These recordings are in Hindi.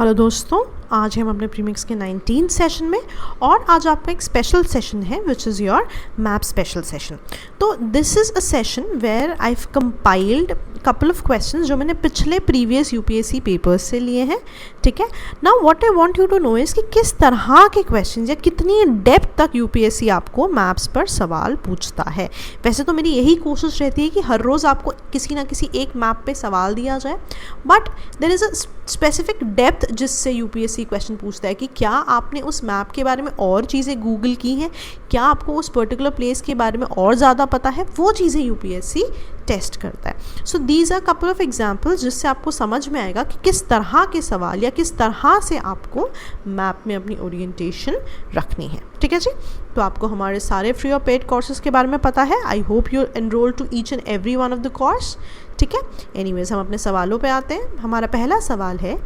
हेलो दोस्तों, आज हम अपने प्रीमिक्स के 19 सेशन में और आज आपका एक स्पेशल सेशन है which is your map special session. तो this is a session where I have compiled couple of questions जो मैंने पिछले प्रीवियस यूपीएससी पेपर्स से लिए हैं। ठीक है, now what I want you to know is कि किस तरह के क्वेश्चंस या कितनी डेप्थ तक यूपीएससी आपको मैप्स पर सवाल पूछता है। वैसे तो मेरी यही कोशिश रहती है कि हर रोज़ आपको किसी ना किसी एक मैप पे सवाल दिया जाए, but there is a specific depth जिससे यूपीएससी क्वेश्चन पूछता है कि क्या आपने उस मैप के बारे में और चीज़ें गूगल की हैं, क्या आपको उस पर्टिकुलर प्लेस के बारे में और ज़्यादा पता है, वो चीज़ें यूपीएससी टेस्ट करता है। So these are couple of examples जिससे आपको समझ में आएगा कि किस तरह के सवाल या किस तरह से आपको मैप में अपनी ओरिएंटेशन रखनी है। ठीक है जी, तो आपको हमारे सारे फ्री और पेड कोर्सेज के बारे में पता है। I hope you enroll to each and every one of the course. ठीक है, एनीवेज हम अपने सवालों पे आते हैं। हमारा पहला सवाल है,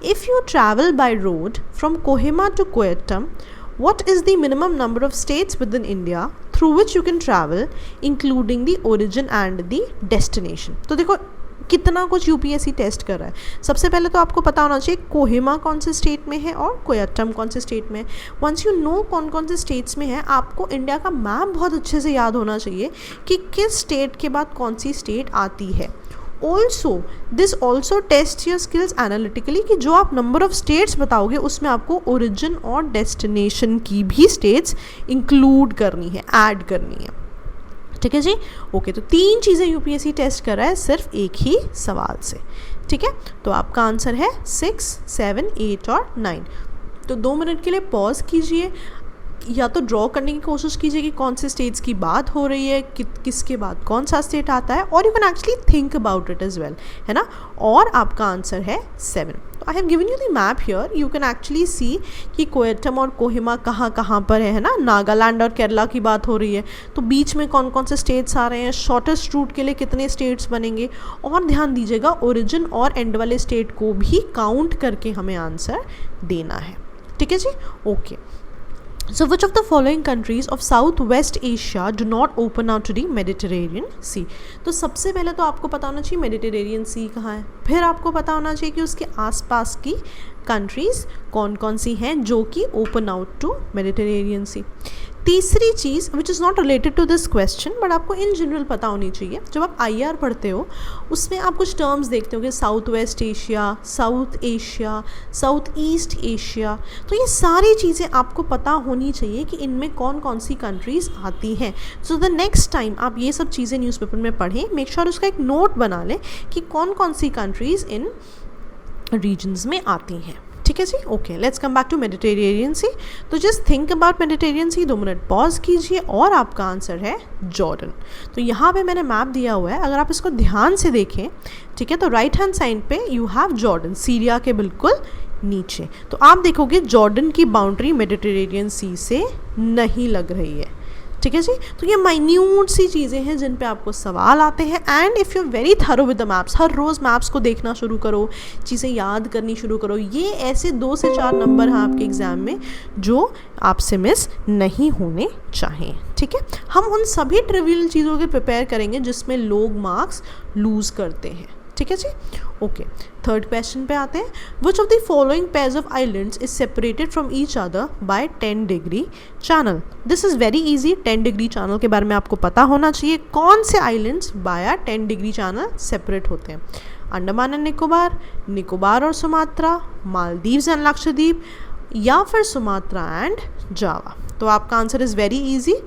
if you travel by road from Kohima to Kottayam, what is the minimum number of states within India through which you can travel including the origin and the destination? तो देखो कितना कुछ यूपीएससी टेस्ट कर रहा है। सबसे पहले तो आपको पता होना चाहिए कोहिमा कौन से स्टेट में है और कोयट्टम कौन से स्टेट में है। वंस यू नो कौन कौन से स्टेट्स में है, आपको इंडिया का मैप बहुत अच्छे से याद होना चाहिए कि किस स्टेट के बाद कौन सी स्टेट आती है। Also this also test your skills analytically कि जो आप नंबर ऑफ स्टेट्स बताओगे उसमें आपको ओरिजिन और डेस्टिनेशन की भी स्टेट्स इंक्लूड करनी है, ऐड करनी है। ठीक है जी, ओके। तो तीन चीज़ें यूपीएससी टेस्ट कर रहा है सिर्फ एक ही सवाल से। ठीक है, तो आपका आंसर है 6, 7, 8 और 9। तो 2 मिनट के लिए पॉज कीजिए, या तो ड्रॉ करने की कोशिश कीजिए कि कौन से स्टेट्स की बात हो रही है, किसके बाद कौन सा स्टेट आता है, और you can actually think about it as well, है ना। और आपका आंसर है 7। तो I have given you the map here, you can actually see कि कोयट्टम और कोहिमा कहाँ कहाँ पर है ना। नागालैंड और केरला की बात हो रही है, तो बीच में कौन कौन से स्टेट्स आ रहे हैं, शॉर्टेस्ट रूट के लिए कितने स्टेट्स बनेंगे, और ध्यान दीजिएगा ओरिजिन और एंड वाले स्टेट को भी काउंट करके हमें आंसर देना है। ठीक है जी, okay. So which of the following countries of Southwest Asia do not open out to the Mediterranean Sea? तो सबसे पहले तो आपको पता होना चाहिए मेडिटेरेनियन सी कहाँ है, फिर आपको पता होना चाहिए कि उसके आसपास की कंट्रीज़ कौन कौन सी हैं जो कि open out to Mediterranean Sea. तीसरी चीज़ which is not related to this question but आपको इन जनरल पता होनी चाहिए, जब आप आईआर पढ़ते हो उसमें आप कुछ टर्म्स देखते हो कि south west Asia, south Asia, south east Asia, तो ये सारी चीज़ें आपको पता होनी चाहिए कि इनमें कौन कौन सी कंट्रीज़ आती हैं। सो द नेक्स्ट टाइम आप ये सब चीज़ें न्यूज़पेपर में पढ़ें, मेक श्योर उसका एक नोट बना लें कि कौन कौन सी कंट्रीज़ इन रीजन्स में आती हैं। ठीक है जी, okay. Let's come back to Mediterranean Sea. तो just think about Mediterranean Sea, 2 minute pause कीजिए, और आपका आंसर है जॉर्डन। तो यहाँ पे मैंने मैप दिया हुआ है, अगर आप इसको ध्यान से देखें, ठीक है, तो राइट हैंड साइड पे यू हैव जॉर्डन, सीरिया के बिल्कुल नीचे। तो आप देखोगे जॉर्डन की बाउंड्री मेडिटेरेनियन सी से नहीं लग रही है। ठीक है जी, तो ये माइन्यूट सी चीज़ें हैं जिन पे आपको सवाल आते हैं। And if you very thorough with the maps, हर रोज़ मैप्स को देखना शुरू करो, चीज़ें याद करनी शुरू करो। ये ऐसे 2 से 4 नंबर हैं आपके एग्ज़ाम में जो आपसे मिस नहीं होने चाहिए। ठीक है, हम उन सभी ट्रिवियल चीज़ों के प्रिपेयर करेंगे जिसमें लोग मार्क्स लूज़ करते हैं। ठीक है जी, ओके। थर्ड क्वेश्चन पे आते हैं, which of the following pairs of islands is separated from each other by 10 degree channel? This is very easy. 10 degree channel के बारे में आपको पता होना चाहिए, कौन से islands by 10 degree channel separate होते हैं। अंडमान एंड निकोबार, निकोबार और सुमात्रा, मालदीव्स एंड लक्षद्वीप, या फिर सुमात्रा एंड जावा। तो आपका answer is very easy,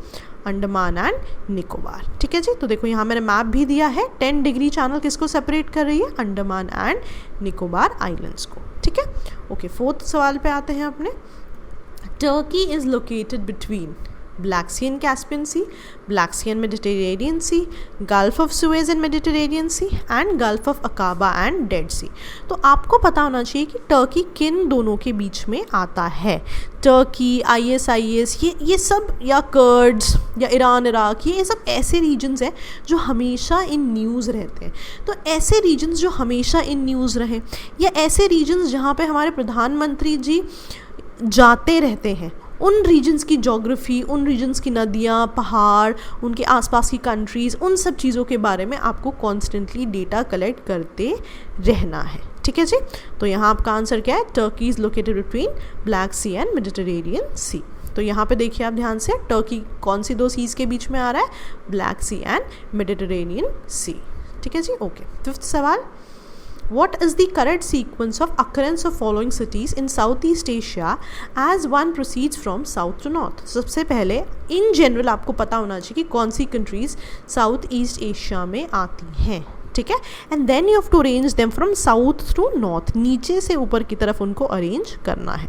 Andaman and Nicobar. ठीक है जी, तो देखो यहाँ मैंने मैप भी दिया है, 10 डिग्री चैनल किसको सेपरेट कर रही है, अंडमान एंड निकोबार आइलैंड्स को। ठीक है, ओके। 4th सवाल पे आते हैं अपने। Turkey is located between Black Sea and Caspian Sea, Black Sea and Mediterranean Sea, Gulf of Suez and Mediterranean Sea, and Gulf of Aqaba and Dead Sea. तो आपको पता होना चाहिए कि टर्की किन दोनों के बीच में आता है। टर्की, ISIS, ये सब, या कर्ड्स, या ईरान, इराक, ये सब ऐसे रीजन्स हैं जो हमेशा इन न्यूज़ रहते हैं। तो ऐसे रीजन्स जो हमेशा इन न्यूज़ रहें, या ऐसे रीजन्स जहाँ पे हमारे प्रधानमंत्री जी जाते रहते हैं, उन रीजन्स की जोग्राफ़ी, उन रीजन्स की नदियाँ, पहाड़, उनके आसपास की कंट्रीज़, उन सब चीज़ों के बारे में आपको कॉन्स्टेंटली डेटा कलेक्ट करते रहना है। ठीक है जी। तो यहाँ आपका आंसर क्या है, Turkey is located between Black Sea and Mediterranean Sea. तो यहाँ पे देखिए आप ध्यान से, टर्की कौन सी 2 सीज़ के बीच में आ रहा है, ब्लैक सी एंड मेडिटेरेनियन सी। ठीक है जी, ओके। 5th सवाल, What is the correct sequence of occurrence of following cities in Southeast Asia as one proceeds from south to north? सबसे पहले इन जनरल आपको पता होना चाहिए कि कौन सी कंट्रीज साउथ ईस्ट एशिया में आती हैं, ठीक है। And then you have to arrange them from south to north, नीचे से ऊपर की तरफ उनको अरेंज करना है।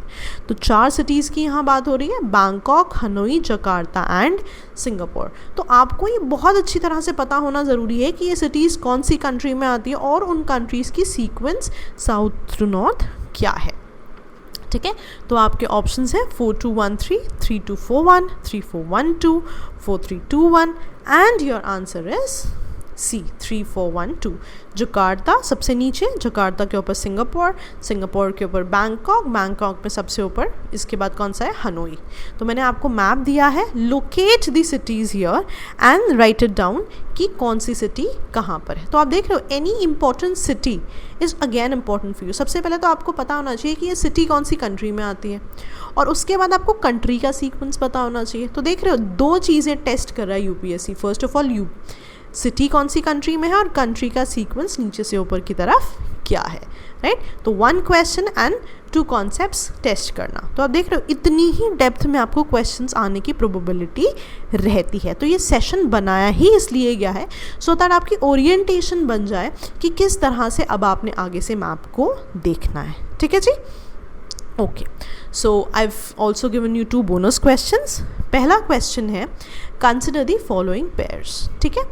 तो 4 सिटीज़ की यहाँ बात हो रही है, Bangkok, Hanoi, Jakarta and Singapore. तो आपको ये बहुत अच्छी तरह से पता होना ज़रूरी है कि ये सिटीज़ कौन सी कंट्री में आती है और उन कंट्रीज़ की सीक्वेंस साउथ टू नॉर्थ क्या है, ठीक है। तो आपके ऑप्शंस हैं 4213, 3241, 3412, 4321 and your answer is C 3412। Jakarta सबसे नीचे, जकार्ता के ऊपर सिंगापुर, सिंगापुर के ऊपर बैंकॉक, बैंकॉक में सबसे ऊपर इसके बाद कौन सा है, हनोई। तो मैंने आपको मैप दिया है, locate the cities here and right it down कि कौन सी सिटी कहाँ पर है। तो आप देख रहे हो, any important city is again important for you. सबसे पहले तो आपको पता होना चाहिए कि ये सिटी कौन सी कंट्री में आती है, और उसके बाद आपको कंट्री का सीक्वेंस पता होना चाहिए। तो देख रहे हो, 2 चीज़ें टेस्ट कर रहा है UPSC. First of all city कौन सी कंट्री में है और कंट्री का सीक्वेंस नीचे से ऊपर की तरफ क्या है, राइट। तो 1 क्वेश्चन एंड 2 कॉन्सेप्ट्स टेस्ट करना। तो आप देख रहे हो, इतनी ही डेप्थ में आपको क्वेश्चंस आने की प्रोबेबिलिटी रहती है। तो ये सेशन बनाया ही इसलिए गया है सो दैट आपकी ओरिएंटेशन बन जाए कि किस तरह से अब आपने आगे से मैप को देखना है, ठीक है जी, okay. So I have also given you 2 bonus questions. पहला क्वेश्चन है, कंसिडर द फॉलोइंग पेयर्स, ठीक है,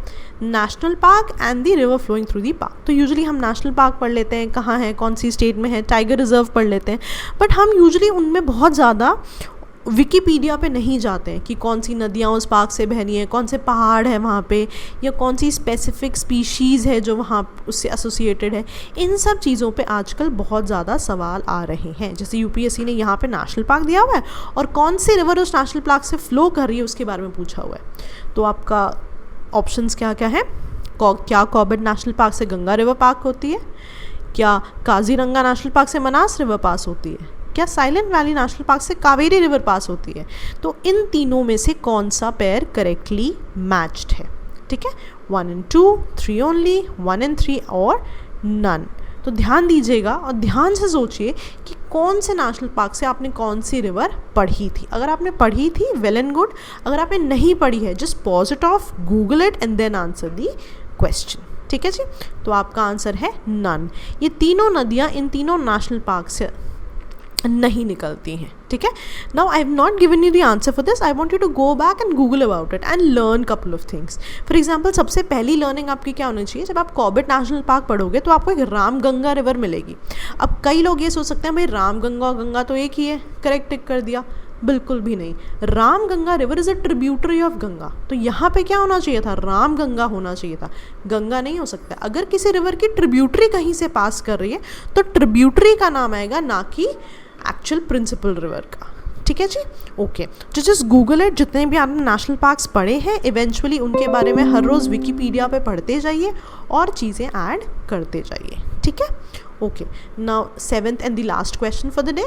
national park and the river flowing through the park. तो यूजुअली हम नेशनल पार्क पढ़ लेते हैं, कहाँ है, कौन सी स्टेट में है, टाइगर रिजर्व पढ़ लेते हैं, बट हम यूजुअली उनमें बहुत ज़्यादा विकीपीडिया पे नहीं जाते हैं कि कौन सी नदियाँ उस पार्क से बहनी है, कौन से पहाड़ है वहाँ पे, या कौन सी स्पेसिफिक स्पीशीज़ है जो वहाँ उससे एसोसिएटेड है। इन सब चीज़ों पे आजकल बहुत ज़्यादा सवाल आ रहे हैं। जैसे यूपीएससी ने यहाँ पे नेशनल पार्क दिया हुआ है और कौन सी रिवर उस नेशनल पार्क से फ्लो कर रही है उसके बारे में पूछा हुआ है। तो आपका ऑप्शंस क्या क्या है, क्या कॉर्बेट नेशनल पार्क से गंगा रिवर पार्क होती है, क्या काजीरंगा नेशनल पार्क से मनास रिवर पास होती है, क्या साइलेंट वैली नेशनल पार्क से कावेरी रिवर पास होती है। तो इन तीनों में से कौन सा पेयर करेक्टली मैच्ड है, ठीक है, 1 and 2, 3 ओनली, 1 and 3 और नन। तो ध्यान दीजिएगा और ध्यान से सोचिए कि कौन से नेशनल पार्क से आपने कौन सी रिवर पढ़ी थी। अगर आपने पढ़ी थी, वेल एंड गुड। अगर आपने नहीं पढ़ी है, just pause it off, Google it and then answer the question, ठीक है जी। तो आपका आंसर है नन। ये तीनों नदियाँ इन तीनों नेशनल पार्क से नहीं निकलती हैं, ठीक है। Now I have not given you the answer for this, I want you to go back and Google about it and learn couple of things. For example, सबसे पहली लर्निंग आपकी क्या होनी चाहिए, जब आप कॉर्बेट नेशनल पार्क पढ़ोगे तो आपको एक रामगंगा रिवर मिलेगी। अब कई लोग ये सोच सकते हैं भाई रामगंगा और गंगा तो एक ही है, करेक्ट टिक कर दिया। बिल्कुल भी नहीं, Ramganga river is a tributary of Ganga. तो यहाँ पे क्या होना चाहिए था, रामगंगा होना चाहिए था, गंगा नहीं हो सकता। अगर किसी रिवर की ट्रिब्यूटरी कहीं से पास कर रही है तो ट्रिब्यूटरी का नाम आएगा, ना कि एक्चुअल प्रिंसिपल रिवर का, ठीक है जी, ओके। तो जस्ट गूगल इट। जितने भी आपने नेशनल पार्क्स पढ़े हैं, इवेंचुअली उनके बारे में हर रोज़ विकीपीडिया पे पढ़ते जाइए और चीज़ें ऐड करते जाइए, ठीक है, okay. Now 7th and the last question for the day,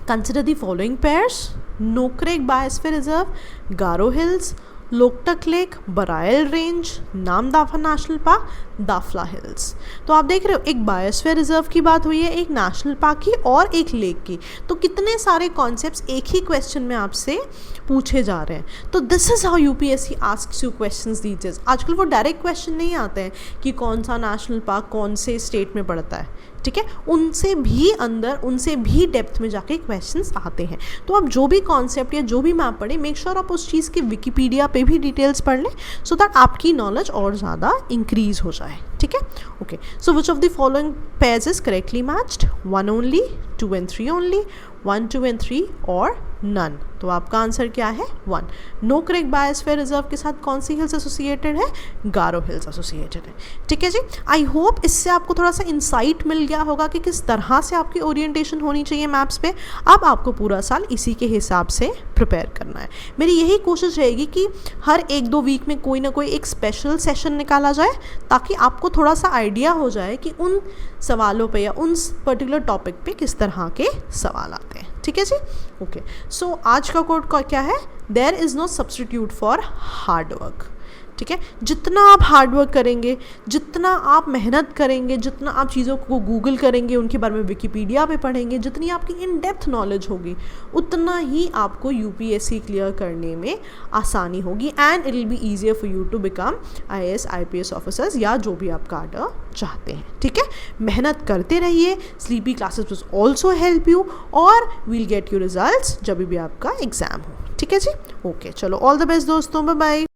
consider the following pairs, Nokrek biosphere reserve, Garo Hills, Loktak Lake, Barail Range, Namdapha National Park, Dafla Hills. तो आप देख रहे हो, एक बायोस्फीयर रिजर्व की बात हुई है, एक नेशनल पार्क की और एक लेक की। तो कितने सारे कॉन्सेप्ट्स एक ही क्वेश्चन में आपसे पूछे जा रहे हैं। तो this is how UPSC asks you questions these days. आजकल वो डायरेक्ट क्वेश्चन नहीं आते हैं कि कौन सा नेशनल पार्क कौन से स्टेट में पड़ता है, ठीक है, उनसे भी अंदर, उनसे भी डेप्थ में जाके क्वेश्चंस आते हैं। तो आप जो भी कॉन्सेप्ट या जो भी मैप पढ़ें, मेक श्योर आप उस चीज़ के विकीपीडिया पे भी डिटेल्स पढ़ लें सो दैट आपकी नॉलेज और ज़्यादा इंक्रीज हो जाए, ठीक है, okay. So which of the following pairs is correctly matched, 1 only, 2 and 3 only, 1, 2 and 3 और नन। तो आपका आंसर क्या है 1। नो करेक्ट बायोस्फीयर रिजर्व के साथ कौन सी हिल्स एसोसिएटेड है, गारो हिल्स एसोसिएटेड है। ठीक है जी, आई होप इससे आपको थोड़ा सा इंसाइट मिल गया होगा कि किस तरह से आपकी ओरिएंटेशन होनी चाहिए मैप्स पे। अब आपको पूरा साल इसी के हिसाब से प्रिपेयर करना है। मेरी यही कोशिश रहेगी कि हर 1-2 वीक में कोई ना कोई एक स्पेशल सेशन निकाला जाए, ताकि आपको थोड़ा सा आइडिया हो जाए कि उन सवालों पे या उन पर्टिकुलर टॉपिक पे किस तरह के सवाल आते हैं। ठीक है जी, ओके। सो आज का कोट क्या है, there is no substitute for hard work. ठीक है, जितना आप हार्ड वर्क करेंगे, जितना आप मेहनत करेंगे, जितना आप चीज़ों को गूगल करेंगे, उनके बारे में विकिपीडिया पे पढ़ेंगे, जितनी आपकी इन डेप्थ नॉलेज होगी, उतना ही आपको यूपीएससी क्लियर करने में आसानी होगी and it will be easier for you to become IAS IPS officers या जो भी आप कार्डर चाहते हैं। ठीक है, मेहनत करते रहिए, sleepy classes will also help you और वील गेट यू रिजल्ट्स जब भी आपका एग्ज़ाम हो। ठीक है जी, ओके, चलो ऑल द बेस्ट दोस्तों, बाय बाय।